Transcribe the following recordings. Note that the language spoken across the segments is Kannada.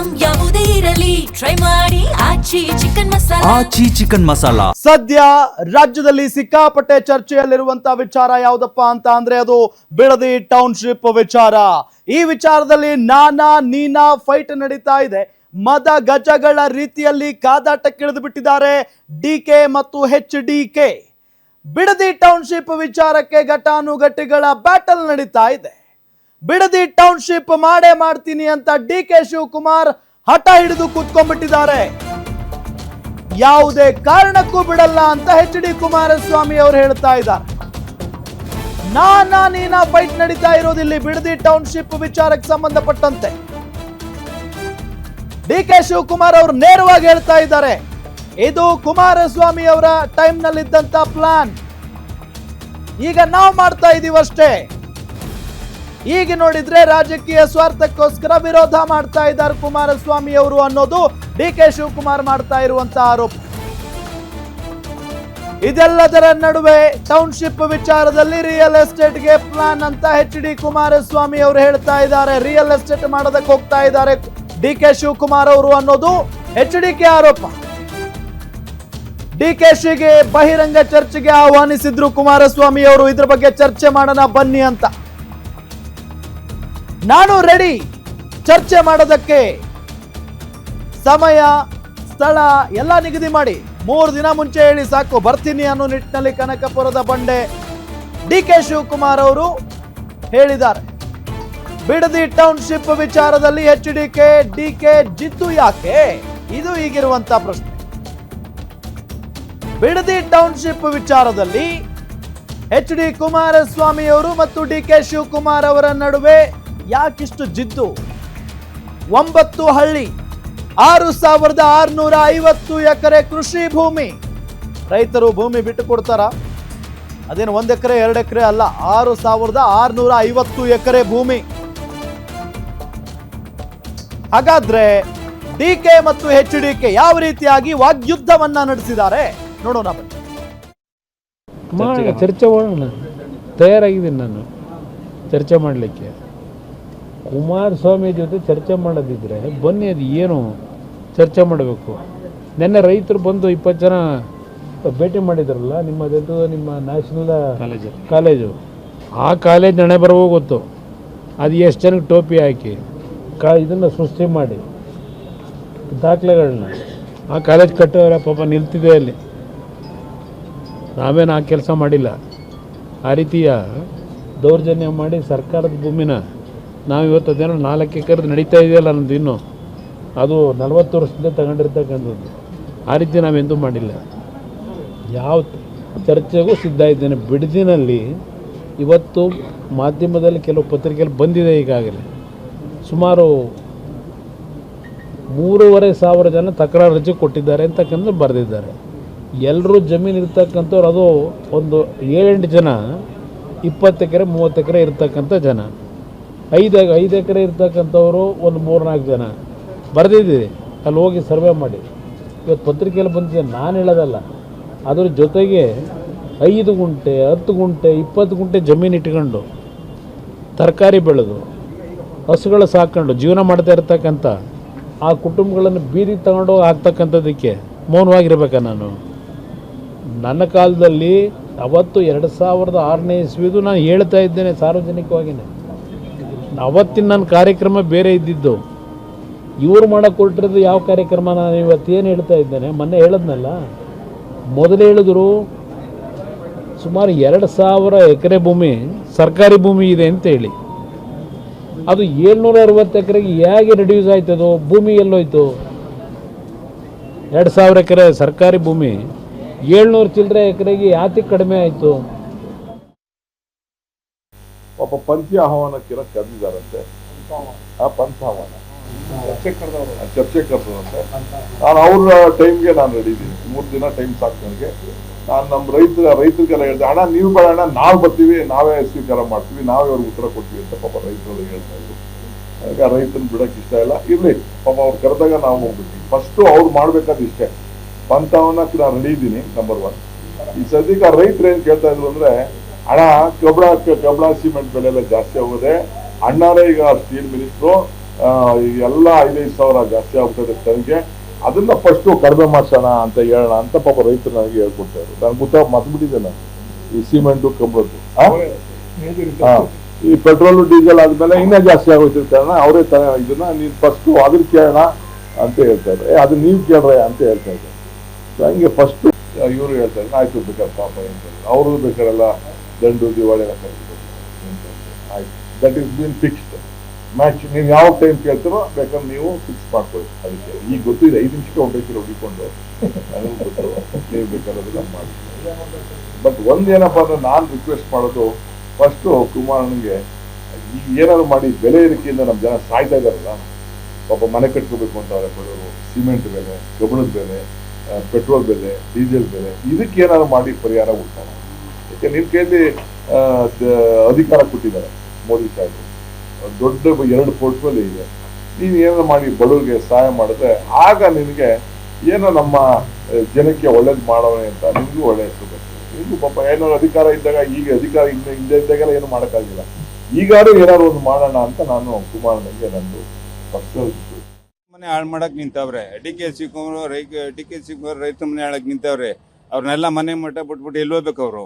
ಐಟಂ ಯಾವುದೇ ಇರಲಿ ಟ್ರೈ ಮಾಡಿ ಆಚಿ ಚಿಕನ್ ಮಸಾಲಾ. ಸದ್ಯ ರಾಜ್ಯದಲ್ಲಿ ಸಿಕ್ಕಾಪಟ್ಟೆ ಚರ್ಚೆಯಲ್ಲಿರುವಂತಹ ವಿಚಾರ ಯಾವುದಪ್ಪ ಅಂತ ಅಂದ್ರೆ ಅದು ಬಿಡದಿ ಟೌನ್ಶಿಪ್ ವಿಚಾರ. ಈ ವಿಚಾರದಲ್ಲಿ ನಾನಾ ನೀನಾ ಫೈಟ್ ನಡೀತಾ ಇದೆ. ಮದ ಗಜಗಳ ರೀತಿಯಲ್ಲಿ ಕಾದಾಟಕ್ಕಿಳಿದು ಬಿಟ್ಟಿದ್ದಾರೆ ಡಿಕೆ ಮತ್ತು HDK. ಬಿಡದಿ ಟೌನ್ಶಿಪ್ ವಿಚಾರಕ್ಕೆ ಘಟಾನುಘಟಿಗಳ ಬ್ಯಾಟಲ್ ನಡೀತಾ ಇದೆ. ಬಿಡದಿ ಟೌನ್ಶಿಪ್ ಮಾಡೇ ಮಾಡ್ತೀನಿ ಅಂತ DK ಶಿವಕುಮಾರ್ ಹಠ ಹಿಡಿದು ಕೂತ್ಕೊಂಡ್ಬಿಟ್ಟಿದ್ದಾರೆ. ಯಾವುದೇ ಕಾರಣಕ್ಕೂ ಬಿಡಲ್ಲ ಅಂತ HD ಕುಮಾರಸ್ವಾಮಿ ಅವರು ಹೇಳ್ತಾ ಇದ್ದಾರೆ. ನಾನಾ ನೀನಾ ಫೈಟ್ ನಡೀತಾ ಇರೋದಿಲ್ಲಿ ಬಿಡದಿ ಟೌನ್ಶಿಪ್ ವಿಚಾರಕ್ಕೆ ಸಂಬಂಧಪಟ್ಟಂತೆ. DK ಶಿವಕುಮಾರ್ ಅವರು ನೇರವಾಗಿ ಹೇಳ್ತಾ ಇದ್ದಾರೆ, ಇದು ಕುಮಾರಸ್ವಾಮಿ ಅವರ ಟೈಮ್ ನಲ್ಲಿ ಇದ್ದಂತ ಪ್ಲಾನ್, ಈಗ ನಾವು ಮಾಡ್ತಾ ಇದೀವಿ ಅಷ್ಟೇ. ಈಗ ನೋಡಿದ್ರೆ ರಾಜಕೀಯ ಸ್ವಾರ್ಥಕ್ಕೋಸ್ಕರ ವಿರೋಧ ಮಾಡ್ತಾ ಇದ್ದಾರೆ ಕುಮಾರಸ್ವಾಮಿ ಅವರು ಅನ್ನೋದು DK ಶಿವಕುಮಾರ್ ಮಾಡ್ತಾ ಇರುವಂತಹ ಆರೋಪ. ಇದೆಲ್ಲದರ ನಡುವೆ ಟೌನ್ಶಿಪ್ ವಿಚಾರದಲ್ಲಿ ರಿಯಲ್ ಎಸ್ಟೇಟ್ಗೆ ಪ್ಲಾನ್ ಅಂತ HD ಕುಮಾರಸ್ವಾಮಿ ಅವರು ಹೇಳ್ತಾ ಇದ್ದಾರೆ. ರಿಯಲ್ ಎಸ್ಟೇಟ್ ಮಾಡೋದಕ್ಕೆ ಹೋಗ್ತಾ ಇದ್ದಾರೆ DK ಶಿವಕುಮಾರ್ ಅವರು ಅನ್ನೋದು HDK ಆರೋಪ. DKಶಿಗೆ ಬಹಿರಂಗ ಚರ್ಚೆಗೆ ಆಹ್ವಾನಿಸಿದ್ರು ಕುಮಾರಸ್ವಾಮಿ ಅವರು. ಇದ್ರ ಬಗ್ಗೆ ಚರ್ಚೆ ಮಾಡೋಣ ಬನ್ನಿ ಅಂತ. ನಾನು ರೆಡಿ ಚರ್ಚೆ ಮಾಡೋದಕ್ಕೆ, ಸಮಯ ಸ್ಥಳ ಎಲ್ಲ ನಿಗದಿ ಮಾಡಿ 3 ದಿನ ಮುಂಚೆ ಹೇಳಿ ಸಾಕು, ಬರ್ತೀನಿ ಅನ್ನೋ ನಿಟ್ಟಿನಲ್ಲಿ ಕನಕಪುರದ ಬಂಡೆ DK ಶಿವಕುಮಾರ್ ಅವರು ಹೇಳಿದ್ದಾರೆ. ಬಿಡದಿ ಟೌನ್ಶಿಪ್ ವಿಚಾರದಲ್ಲಿ HDK DK ಜಿದ್ದು ಯಾಕೆ, ಇದು ಈಗಿರುವಂತಹ ಪ್ರಶ್ನೆ. ಬಿಡದಿ ಟೌನ್ಶಿಪ್ ವಿಚಾರದಲ್ಲಿ HD ಕುಮಾರಸ್ವಾಮಿ ಅವರು ಮತ್ತು DK ಶಿವಕುಮಾರ್ ಅವರ ನಡುವೆ ಯಾಕಿಷ್ಟು ಜಿದ್ದು? 9 ಹಳ್ಳಿ, 6650 ಎಕರೆ ಕೃಷಿ ಭೂಮಿ. ರೈತರು ಭೂಮಿ ಬಿಟ್ಟು ಕೊಡ್ತಾರ? ಅದೇನು 1 ಎಕರೆ 2 ಎಕರೆ ಅಲ್ಲ, 6650 ಎಕರೆ ಭೂಮಿ. ಹಾಗಾದ್ರೆ DK ಮತ್ತು HDK ಯಾವ ರೀತಿಯಾಗಿ ವಾಗ್ಯುದ್ಧವನ್ನ ನಡೆಸಿದ್ದಾರೆ ನೋಡೋಣ ಬನ್ನಿ. ಚರ್ಚೆ ಮಾಡೋಣ, ತಯಾರಾಗಿದ್ದೀನಿ ನಾನು ಚರ್ಚೆ ಮಾಡಲಿಕ್ಕೆ. ಕುಮಾರಸ್ವಾಮಿ ಜೊತೆ ಚರ್ಚೆ ಮಾಡೋದಿದ್ರೆ ಬನ್ನಿ, ಅದು ಏನು ಚರ್ಚೆ ಮಾಡಬೇಕು. ನಿನ್ನೆ ರೈತರು ಬಂದು 20 ಜನ ಭೇಟಿ ಮಾಡಿದ್ರಲ್ಲ, ನಿಮ್ಮ ನ್ಯಾಷನಲ್ ಕಾಲೇಜು. ಆ ಕಾಲೇಜ್ ಹಣೆ ಬರವೋ ಗೊತ್ತು. ಅದು ಎಷ್ಟು ಜನಕ್ಕೆ ಟೋಪಿ ಹಾಕಿ ಇದನ್ನು ಸೃಷ್ಟಿ ಮಾಡಿ ದಾಖಲೆಗಳನ್ನ ಆ ಕಾಲೇಜ್ ಕಟ್ಟೋರ ಪಾಪ ನಿಲ್ತಿದೆ ಅಲ್ಲಿ. ನಾವೇನು ಆ ಕೆಲಸ ಮಾಡಿಲ್ಲ. ಆ ರೀತಿಯ ದೌರ್ಜನ್ಯ ಮಾಡಿ ಸರ್ಕಾರದ ಭೂಮಿನ ನಾವಿವತ್ತು ಅದೇನೋ 4 ಎಕರೆ ನಡೀತಾ ಇದೆಯಲ್ಲ ನಮ್ಮದು, ಇನ್ನೂ ಅದು 40 ವರ್ಷದಿಂದ ತಗೊಂಡಿರ್ತಕ್ಕಂಥದ್ದು. ಆ ರೀತಿ ನಾವೆಂದೂ ಮಾಡಿಲ್ಲ. ಯಾವ ಚರ್ಚೆಗೂ ಸಿದ್ಧ ಇದ್ದೇನೆ. ಬಿಡದಿನಲ್ಲಿ ಇವತ್ತು ಮಾಧ್ಯಮದಲ್ಲಿ ಕೆಲವು ಪತ್ರಿಕೆಯಲ್ಲಿ ಬಂದಿದೆ. ಈಗಾಗಲೇ ಸುಮಾರು 3,500 ಜನ ತಕರಾರು ಅರ್ಜಿ ಕೊಟ್ಟಿದ್ದಾರೆ ಅಂತಕ್ಕಂಥ ಬರೆದಿದ್ದಾರೆ. ಎಲ್ಲರೂ ಜಮೀನು ಇರ್ತಕ್ಕಂಥವ್ರು, ಅದು ಒಂದು 7-8 ಜನ 20 ಎಕರೆ 30 ಎಕರೆ ಇರ್ತಕ್ಕಂಥ ಜನ, 5 ಎಕರೆ ಇರ್ತಕ್ಕಂಥವರು ಒಂದು 3-4 ಜನ ಬರೆದಿದ್ದೀರಿ. ಅಲ್ಲಿ ಹೋಗಿ ಸರ್ವೆ ಮಾಡಿ. ಇವತ್ತು ಪತ್ರಿಕೆಯಲ್ಲಿ ಬಂದಿದೆ, ನಾನು ಹೇಳೋದಲ್ಲ. ಅದ್ರ ಜೊತೆಗೆ 5 ಗುಂಟೆ 10 ಗುಂಟೆ 20 ಗುಂಟೆ ಜಮೀನು ಇಟ್ಕೊಂಡು ತರಕಾರಿ ಬೆಳೆದು ಹಸುಗಳು ಸಾಕೊಂಡು ಜೀವನ ಮಾಡ್ತಾ ಇರ್ತಕ್ಕಂಥ ಆ ಕುಟುಂಬಗಳನ್ನು ಬೀದಿಗೆ ತಗೊಂಡೋಗಿ ಹಾಕ್ತಕ್ಕಂಥದ್ದಕ್ಕೆ ಮೌನವಾಗಿರ್ಬೇಕಾ ನಾನು? ನನ್ನ ಕಾಲದಲ್ಲಿ ಅವತ್ತು 2006ನೇ ಇಸ್ವಿದು ನಾನು ಹೇಳ್ತಾ ಇದ್ದೇನೆ ಸಾರ್ವಜನಿಕವಾಗಿಯೇ. ಅವತ್ತಿನ ನನ್ನ ಕಾರ್ಯಕ್ರಮ ಬೇರೆ ಇದ್ದಿದ್ದು. ಇವರು ಮಾಡೋಕ್ಕೆ ಹೊರಟಿರೋದು ಯಾವ ಕಾರ್ಯಕ್ರಮ ನಾನು ಇವತ್ತೇನು ಹೇಳ್ತಾ ಇದ್ದೇನೆ. ಮೊನ್ನೆ ಹೇಳಿದ್ನಲ್ಲ, ಮೊದಲು ಹೇಳಿದ್ರು ಸುಮಾರು 2,000 ಎಕರೆ ಭೂಮಿ ಸರ್ಕಾರಿ ಭೂಮಿ ಇದೆ ಅಂತ ಹೇಳಿ. ಅದು 760 ಎಕರೆಗೆ ಹೇಗೆ ರೆಡ್ಯೂಸ್ ಆಯ್ತದು? ಭೂಮಿ ಎಲ್ಲೋಯ್ತು? 2,000 ಎಕರೆ ಸರ್ಕಾರಿ ಭೂಮಿ 700 ಚಿಲ್ಲರೆ ಎಕರೆಗೆ ಯಾಕೆ ಕಡಿಮೆ ಆಯಿತು? ಪಾಪ ಪಂಚಿ ಆಹ್ವಾನಕ್ಕಿರೋ ಕರೆದಿದ್ದಾರಂತೆ. ಆ ಪಂಚಾಹ್ವಾನ ಚರ್ಚೆ ಕರೆದಂತೆ. ನಾನು ಅವ್ರ ಟೈಮ್ಗೆ ನಾನು ರೆಡಿ ಇದ್ದೀನಿ. 3 ದಿನ ಟೈಮ್ ಸಾಕು ನನಗೆ. ನಾನು ನಮ್ಮ ರೈತರಿಗೆಲ್ಲ ಹೇಳಿದೆ, ಅಣ್ಣ ನೀವು ಬೇಡ ಅಣ್ಣ, ನಾವು ಬರ್ತೀವಿ, ನಾವೇ ಸ್ವೀಕಾರ ಮಾಡ್ತೀವಿ, ನಾವೇ ಅವ್ರಿಗೆ ಉತ್ತರ ಕೊಡ್ತೀವಿ ಅಂತ ಪಾಪ ರೈತರು ಹೇಳ್ತಾ ಇದ್ರು. ಈಗ ರೈತನ ಬಿಡಕ್ಕೆ ಇಷ್ಟ ಇಲ್ಲ. ಇರ್ಲಿ ಪಾಪ ಅವ್ರು ಕರೆದಾಗ ನಾವು ಹೋಗ್ಬಿಡ್ತೀವಿ. ಫಸ್ಟು ಅವ್ರು ಮಾಡ್ಬೇಕಾದ ಇಷ್ಟೇ. ಪಂಚಾವನ್ನಕ್ಕೆ ನಾನು ರೆಡಿ ಇದ್ದೀನಿ, ನಂಬರ್ 1. ಈ ಸದ್ಯಕ್ಕೆ ರೈತರು ಏನು ಕೇಳ್ತಾ ಇದ್ರು ಅಂದ್ರೆ, ಅಣ್ಣ ಕಬ್ಬಣ ಸಿಮೆಂಟ್ ಬೆಲೆ ಎಲ್ಲ ಜಾಸ್ತಿ ಆಗೋದೆ, ಅಣ್ಣಾರೇ ಈಗ ಸ್ಟೀಲ್ ಮಿನಿಸ್ಟ್ರು, ಎಲ್ಲ 5,000 ಸಾವಿರ ಜಾಸ್ತಿ ಆಗ್ಬಿಟ್ಟದೆ ಟನ್ಗೆ, ಅದನ್ನ ಫಸ್ಟ್ ಕಡಿಮೆ ಮಾಡ್ಸೋಣ ಅಂತ ಹೇಳೋಣ ಅಂತ ಪಾಪ ರೈತರು ನನಗೆ ಹೇಳ್ಕೊಡ್ತಾರೆ. ನಾನು ಮತ್ಬಿಟ್ಟಿದ್ದೆ ನಾನು ಈ ಸಿಮೆಂಟು ಕಬ್ಬದ್ದು. ಈ ಪೆಟ್ರೋಲ್ ಡೀಸೆಲ್ ಆದ್ಮೇಲೆ ಇನ್ನೂ ಜಾಸ್ತಿ ಆಗೋಯ್ತಿರ್ ಕಾರಣ ಅವರೇ ಇದನ್ನ ನೀನ್ ಫಸ್ಟ್ ಅದನ್ನ ಕೇಳೋಣ ಅಂತ ಹೇಳ್ತಾರೆ. ಅದು ನೀವು ಕೇಳ್ರೆ ಅಂತ ಹೇಳ್ತಾ ಇದ್ದಾರೆ. ಹಂಗೆ ಫಸ್ಟ್ ಇವರು ಹೇಳ್ತಾರೆ ಆಯ್ತು ಬೇಕಾದ್ರೆ ಪಾಪ ಅಂತ ಅವರು ಬೇಕಾರೆಲ್ಲ ದಂಡು ದಿವಾಳಿ ಎಲ್ಲ ಕಳಿಸ್ತಾರೆ. ಆಯ್ತು, that is been fixed match. ನೀವು ಯಾವ ಟೈಮ್ ಕೇಳ್ತಾರೋ ಬೇಕಾದ್ರೆ ನೀವು ಫಿಕ್ಸ್ ಮಾಡ್ಕೊಳ್ಳಿ. ಅದಕ್ಕೆ ಈಗ ಗೊತ್ತಿದೆ 5 ನಿಮಿಷಕ್ಕೆ ಹೊಂಟೈತಿರೋ ಹುಡಿಕೊಂಡು ನನಗೂ ಗೊತ್ತು, ನೀವು ಬೇಕಾದ್ರೆಲ್ಲ ಮಾಡಿ. ಬಟ್ ಒಂದೇನಪ್ಪ ಅಂದ್ರೆ ನಾನು ರಿಕ್ವೆಸ್ಟ್ ಮಾಡೋದು ಫಸ್ಟು ಕುಮಾರನಿಗೆ ಈಗ ಏನಾದ್ರು ಮಾಡಿ ಬೆಲೆ ಏರಿಕೆಯಿಂದ ನಮ್ಮ ಜನ ಸಾಯ್ತಾ ಇದಾರಲ್ಲ, ಪಾಪ ಮನೆ ಕಟ್ಕೋಬೇಕು ಅಂತವ್ರೆ ಬಡವರು. ಸಿಮೆಂಟ್ ಬೆಲೆ, ಕಬ್ಬಿಣದ ಬೆಲೆ, ಪೆಟ್ರೋಲ್ ಬೆಲೆ, ಡೀಸೆಲ್ ಬೆಲೆ, ಇದಕ್ಕೆ ಏನಾದ್ರು ಮಾಡಿ ಪರಿಹಾರ ಹುಡ್ಕೋಣ. ಯಾಕೆ ನಿಮ್ಮ ಕೈಯಲ್ಲಿ ಅಧಿಕಾರ ಕೊಟ್ಟಿದ್ದಾರೆ ಮೋದಿ ಸಾಹೇಬರು, ದೊಡ್ಡ 2 ಪೋರ್ಟ್ಫೋಲಿಯೋ ಇದೆ. ನೀನು ಏನಾದ್ರು ಮಾಡಿ ಬಡವರಿಗೆ ಸಹಾಯ ಮಾಡಿದ್ರೆ ಆಗ ನಿನಗೆ ಏನೋ ನಮ್ಮ ಜನಕ್ಕೆ ಒಳ್ಳೇದು ಮಾಡೋಣ ಅಂತ ನಿಮಗೂ ಒಳ್ಳೆ ಹೆಸರು ಬರ್ತದೆ. ನಿಮಗೂ ಪಾಪ ಏನಾದ್ರು ಅಧಿಕಾರ ಇದ್ದಾಗ, ಈಗ ಅಧಿಕಾರ ಹಿಂದೆ ಇದ್ದಾಗೆಲ್ಲ ಏನು ಮಾಡೋಕ್ಕಾಗಿಲ್ಲ, ಈಗಾದ್ರೂ ಏನಾದ್ರು ಒಂದು ಮಾಡೋಣ ಅಂತ ನಾನು ಕುಮಾರನಿಗೆ ನಂದು ಪರ್ಸನಲ್ ಮನೆ ಹಾಳು ಮಾಡಕ್ ನಿಂತವ್ರೆ. ಡಿ ಕೆ ಶಿವಕುಮಾರ್ ರೈತ ಮನೆ ಹಾಳಕ್ ನಿಂತವ್ರೆ. ಅವ್ರನ್ನೆಲ್ಲ ಮನೆ ಮಟ್ಟ ಬಿಟ್ಬಿಟ್ಟು ಎಲ್ಲಿ ಹೋಗ್ಬೇಕು ಅವರು?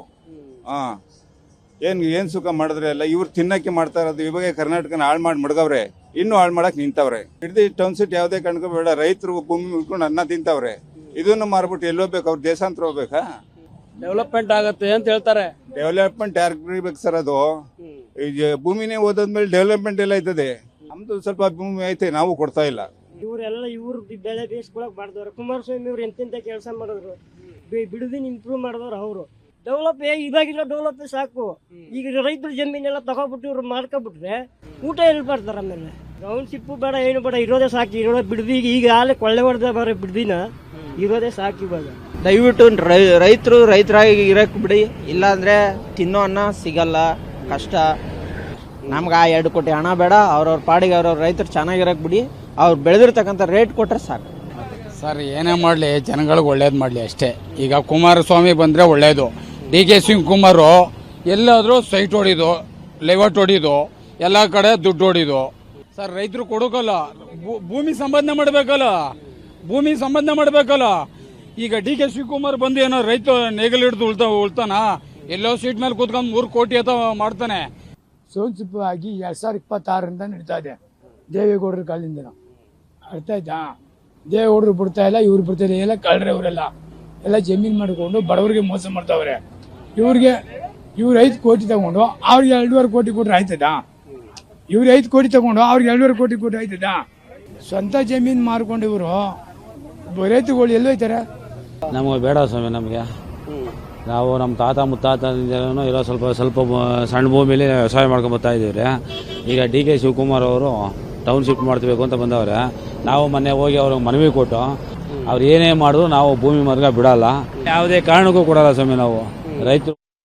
ಏನ್ ಸುಖ ಮಾಡಿದ್ರೆ ಎಲ್ಲ ಇವ್ರು ತಿನ್ನಕ್ಕೆ ಮಾಡ್ತಾ ಇರೋದು. ಇವಾಗ ಕರ್ನಾಟಕನ ಹಾಳು ಮಾಡಿ ಮಡ್ಗವ್ರೆ, ಇನ್ನೂ ಹಾಳು ಮಾಡಕ್ ನಿಂತವ್ರೆ. ಹಿಡ್ದು ಟೌನ್ಶಿಪ್ ಯಾವುದೇ ಕಾರಣಕ್ಕೂ ಬೇಡ, ರೈತರು ಭೂಮಿ ಉಳ್ಕೊಂಡು ಅನ್ನ ತಿಂತವ್ರೆ. ಇದನ್ನು ಮಾರ್ಬಿಟ್ಟು ಎಲ್ಲಿ ಹೋಗ್ಬೇಕು? ಅವ್ರು ದೇಶಾಂತರ ಹೋಗ್ಬೇಕಾ? ಡೆವಲಪ್ಮೆಂಟ್ ಆಗತ್ತೆ ಅಂತ ಹೇಳ್ತಾರೆ. ಡೆವಲಪ್ಮೆಂಟ್ ಯಾರಿಗೆ ಬೇಕು ಸರ್? ಅದು ಈಗ ಭೂಮಿನೇ ಓದೋದ್ಮೇಲೆ ಡೆವಲಪ್ಮೆಂಟ್ ಎಲ್ಲ ಐತದೆ. ನಮ್ದು ಸ್ವಲ್ಪ ಭೂಮಿ ಐತೆ, ನಾವು ಕೊಡ್ತಾ ಇಲ್ಲ. ಇವರೆಲ್ಲ ಇವ್ರ ಬೆಳೆ ಬೇಯಿಸ್ಕೊಳಕ್ ಮಾಡಿದವ್ರು. ಕುಮಾರಸ್ವಾಮಿ ಅವ್ರು ಎಂತೆಂತ ಕೆಲಸ ಮಾಡಿದ್ರು, ಬಿಡುದಿನ ಇಂಪ್ರೂವ್ ಮಾಡಿದವ್ರು ಅವರು. ಡೆವಲಪ್ ಇವಾಗಿಲ್ಲ, ಡೆವಲಪ್ ಸಾಕು. ಈಗ ರೈತರ ಜಮೀನೆಲ್ಲ ತಗೊಬಿಟ್ಟು ಇವ್ರು ಮಾಡ್ಕೊಬಿಟ್ರೆ ಊಟ ಎಲ್ಲಿ ಬರ್ತಾರೆ? ಆಮೇಲೆ ಟೌನ್ಶಿಪ್ಪು ಬೇಡ, ಏನು ಬೇಡ, ಇರೋದೇ ಸಾಕು. ಇರೋದೇ ಬಿಡ್ದಿ, ಈಗ ಆಲೆ ಕೊಳ್ಳೆ ಹೊಡೆದ ಬರೋ ಬಿಡ್ದಿನ ಇರೋದೇ ಸಾಕು. ಇವಾಗ ದಯವಿಟ್ಟು ರೈತರಾಗಿ ಇರಕ್ ಬಿಡಿ, ಇಲ್ಲಾಂದ್ರೆ ತಿನ್ನೋ ಅನ್ನ ಸಿಗಲ್ಲ, ಕಷ್ಟ. ನಮ್ಗೆ ಆ 2 ಕೋಟಿ ಹಣ ಬೇಡ, ಅವ್ರವ್ರ ಪಾಡಿಗೆ ಅವ್ರವ್ರ ರೈತರು ಚೆನ್ನಾಗಿರಕ್ ಬಿಡಿ. ಅವ್ರು ಬೆಳೆದಿರ್ತಕ್ಕಂಥ ರೇಟ್ ಕೊಟ್ರೆ ಸಾಕು. ಸರ್ ಏನೇ ಮಾಡಲಿ ಜನಗಳಿಗೆ ಒಳ್ಳೇದು ಮಾಡಲಿ ಅಷ್ಟೇ. ಈಗ ಕುಮಾರಸ್ವಾಮಿ ಬಂದರೆ ಒಳ್ಳೇದು. ಡಿ ಕೆ ಶಿವಕುಮಾರ್ ಎಲ್ಲಾದರೂ ಸೈಟ್ ಹೊಡಿದು, ಲೆವಟ್ ಹೊಡಿದು, ಎಲ್ಲ ಕಡೆ ದುಡ್ಡು ಹೊಡಿದು. ಸರ್ ರೈತರು ಕೊಡೋಕಲ್ಲ, ಭೂಮಿ ಸಂಪಾದನೆ ಮಾಡಬೇಕಲ್ಲ. ಈಗ ಡಿ ಕೆ ಶಿವಕುಮಾರ್ ಬಂದು ಏನೋ ರೈತ ನೇಗಲ್ ಹಿಡಿದು ಉಳ್ತಾನ, ಎಲ್ಲೋ ಸೀಟ್ ಮೇಲೆ ಕೂತ್ಕೊಂಡು 3 ಕೋಟಿ ಅಂತ ಮಾಡ್ತಾನೆ. ಸೋನ್ಸಿಪ್ ಆಗಿ 2026ರಿಂದ ನಡೀತಾ ಇದೆ, ದೇವೇಗೌಡರ ಕಾಲದಿಂದ. ಅರ್ಥ ಆಯ್ತಾ? ದೇವೇಗೌಡರು ಬಿಡ್ತಾ ಇಲ್ಲ, ಇವ್ರು ಬಿಡ್ತಾ ಇಲ್ಲ, ಎಲ್ಲ ಕಳ್ರೆ ಅವರೆಲ್ಲ ಎಲ್ಲ ಜಮೀನು ಮಾಡಿಕೊಂಡು ಬಡವರಿಗೆ ಮೋಸ ಮಾಡ್ತಾವ್ರೆ. ಇವ್ರು 5 ಕೋಟಿ ತಗೊಂಡು ಅವ್ರಿಗೆ 2.5 ಕೋಟಿ ಕೊಟ್ರೆ ಆಯ್ತದ? ಇವ್ರು 5 ಕೋಟಿ ತಗೊಂಡು ಅವ್ರಿಗೆ 2.5 ಕೋಟಿ ಕೊಟ್ರೆ ಆಯ್ತದ? ಸ್ವಂತ ಜಮೀನು ಮಾರ್ಕೊಂಡು ಇವರು ರೈತರುಗಳು ಎಲ್ಲಿ ಹೋಯ್ತಾರೆ? ನಮಗೆ ಬೇಡ ಸ್ವಾಮಿ. ನಮಗೆ ನಾವು ನಮ್ಮ ತಾತ ಮುತ್ತಾತನೂ ಇರೋ ಸ್ವಲ್ಪ ಸಣ್ಣ ಭೂಮಿಲಿ ವ್ಯವಸಾಯ ಮಾಡ್ಕೊಂಡು ಬರ್ತಾ ಇದ್ದೀವ್ರಿ. ಈಗ ಡಿ ಕೆ ಶಿವಕುಮಾರ್ ಅವರು ಟೌನ್ಶಿಪ್ ಮಾಡ್ತಬೇಕು ಅಂತ ಬಂದವ್ರೆ. ನಾವು ಮೊನ್ನೆ ಹೋಗಿ ಅವ್ರಿಗೆ ಮನವಿ ಕೊಟ್ಟು ಅವ್ರು ಏನೇ ಮಾಡಿದ್ರು ನಾವು ಭೂಮಿ ಮಾರ್ಗ ಬಿಡಲ್ಲ, ಯಾವುದೇ ಕಾರಣಕ್ಕೂ ಕೊಡಲ್ಲ ಸ್ವಾಮಿ. ನಾವು ರೈತರು